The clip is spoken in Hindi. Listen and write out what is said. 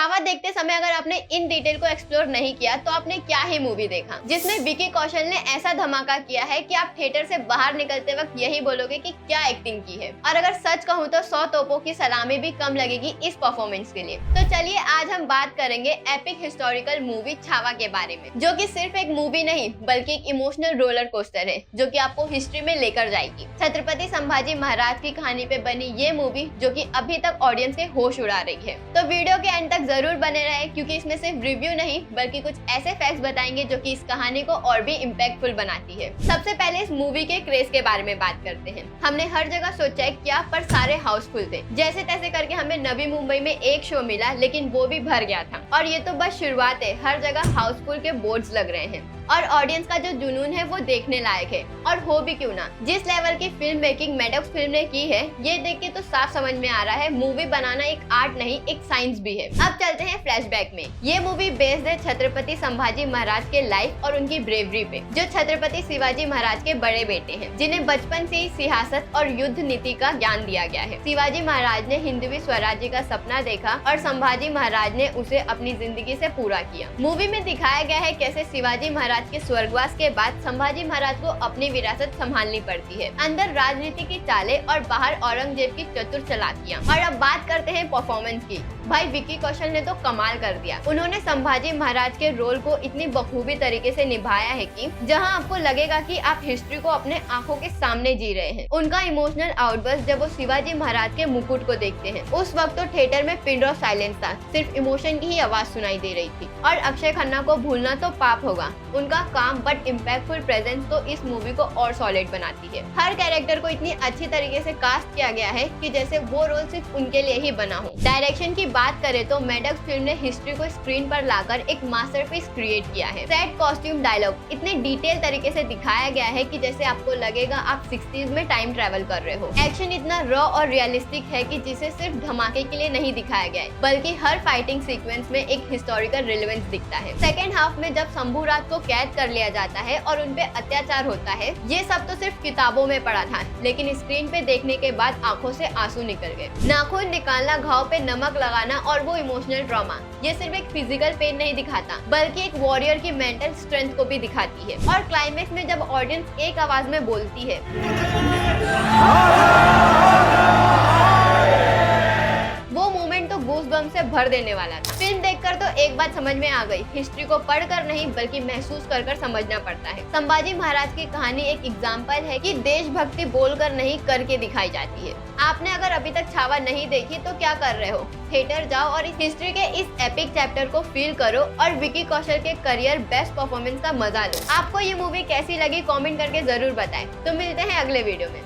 छावा देखते समय अगर आपने इन डिटेल को एक्सप्लोर नहीं किया तो आपने क्या ही मूवी देखा, जिसमें विकी कौशल ने ऐसा धमाका किया है कि आप थिएटर से बाहर निकलते वक्त यही बोलोगे कि क्या एक्टिंग की है। और अगर सच कहूँ तो 100 तोपों की सलामी भी कम लगेगी इस परफॉर्मेंस के लिए। तो चलिए आज हम बात करेंगे एपिक हिस्टोरिकल मूवी छावा के बारे में, जो कि सिर्फ एक मूवी नहीं बल्कि एक इमोशनल रोलर कोस्टर है जो कि आपको हिस्ट्री में लेकर जाएगी। छत्रपति संभाजी महाराज की कहानी पे बनी ये मूवी जो कि अभी तक ऑडियंस के होश उड़ा रही है। तो वीडियो के एंड तक जरूर बने रहे क्योंकि इसमें सिर्फ रिव्यू नहीं बल्कि कुछ ऐसे फैक्ट्स बताएंगे जो कि इस कहानी को और भी इम्पैक्टफुल बनाती है। सबसे पहले इस मूवी के क्रेज के बारे में बात करते हैं। हमने हर जगह सोचा है क्या, पर सारे हाउसफुल थे। जैसे तैसे करके हमें नवी मुंबई में एक शो मिला लेकिन वो भी भर गया था। और ये तो बस शुरुआत है, हर जगह हाउसफुल के बोर्ड्स लग रहे हैं और ऑडियंस का जो जुनून है वो देखने लायक है। और हो भी क्यों ना, जिस लेवल की फिल्म मेकिंग मैडॉक्स फिल्म ने की है ये देख के तो साफ समझ में आ रहा है मूवी बनाना एक आर्ट नहीं एक साइंस भी है। अब चलते हैं फ्लैशबैक में। ये मूवी बेस्ड है छत्रपति संभाजी महाराज के लाइफ और उनकी ब्रेवरी पे, जो छत्रपति शिवाजी महाराज के बड़े बेटे हैं, जिन्हें बचपन से ही सियासत और युद्ध नीति का ज्ञान दिया गया है। शिवाजी महाराज ने हिंदवी स्वराज्य का सपना देखा और संभाजी महाराज ने उसे अपनी जिंदगी से पूरा किया। मूवी में दिखाया गया है कैसे शिवाजी महाराज के स्वर्गवास के बाद संभाजी महाराज को अपनी विरासत संभालनी पड़ती है। अंदर राजनीति की चालें और बाहर औरंगजेब की चतुर चालाकियां। और अब बात करते हैं परफॉर्मेंस की। भाई विकी कौशल ने तो कमाल कर दिया। उन्होंने संभाजी महाराज के रोल को इतनी बखूबी तरीके से निभाया है कि जहां आपको लगेगा कि आप हिस्ट्री को अपने आंखों के सामने जी रहे हैं। उनका इमोशनल आउटबर्स्ट जब वो शिवाजी महाराज के मुकुट को देखते हैं, उस वक्त तो थिएटर में पिन ड्रॉप साइलेंस था, सिर्फ इमोशन की ही आवाज सुनाई दे रही थी। और अक्षय खन्ना को भूलना तो पाप होगा। उनका काम बट इम्पैक्टफुल प्रेजेंस तो इस मूवी को और सॉलिड बनाती है। हर कैरेक्टर को इतनी अच्छी तरीके से कास्ट किया गया है कि जैसे वो रोल सिर्फ उनके लिए ही बना हो। डायरेक्शन की बात करें तो मैडॉक्स फिल्म ने हिस्ट्री को स्क्रीन पर लाकर एक मास्टरपीस क्रिएट किया है। सेट, कॉस्ट्यूम, डायलॉग इतने डिटेल तरीके से दिखाया गया है कि जैसे आपको लगेगा आप 60s में टाइम ट्रेवल कर रहे हो। एक्शन इतना रॉ और रियलिस्टिक है कि जिसे सिर्फ धमाके के लिए नहीं दिखाया गया है बल्कि हर फाइटिंग सीक्वेंस में एक हिस्टोरिकल रिलेवेंस दिखता है। सेकेंड हाफ में जब शंभूराज को कैद कर लिया जाता है और उनपे अत्याचार होता है, ये सब तो सिर्फ किताबों में पढ़ा था लेकिन स्क्रीन पे देखने के बाद आंखों से आंसू निकल गए। नाखून निकालना, घाव पे नमक लगाना और वो इमोशनल ड्रामा, ये सिर्फ एक फिजिकल पेन नहीं दिखाता बल्कि एक वॉरियर की मेंटल स्ट्रेंथ को भी दिखाती है। और क्लाइमेक्स में जब ऑडियंस एक आवाज में बोलती है वो मोमेंट तो गूज़बम्स से भर देने वाला था। फिल्म देखकर तो एक बात समझ में आ गई, हिस्ट्री को पढ़कर नहीं बल्कि महसूस कर समझना पड़ता है। संभाजी महाराज की कहानी एक एग्जाम्पल है कि देशभक्ति बोलकर नहीं करके दिखाई जाती है। आपने अगर अभी तक छावा नहीं देखी तो क्या कर रहे हो, थिएटर जाओ और इस हिस्ट्री के इस एपिक चैप्टर को फील करो और विकी कौशल के करियर बेस्ट परफॉर्मेंस का मजा लो। आपको ये मूवी कैसी लगी कमेंट करके जरूर बताएं। तो मिलते हैं अगले वीडियो में।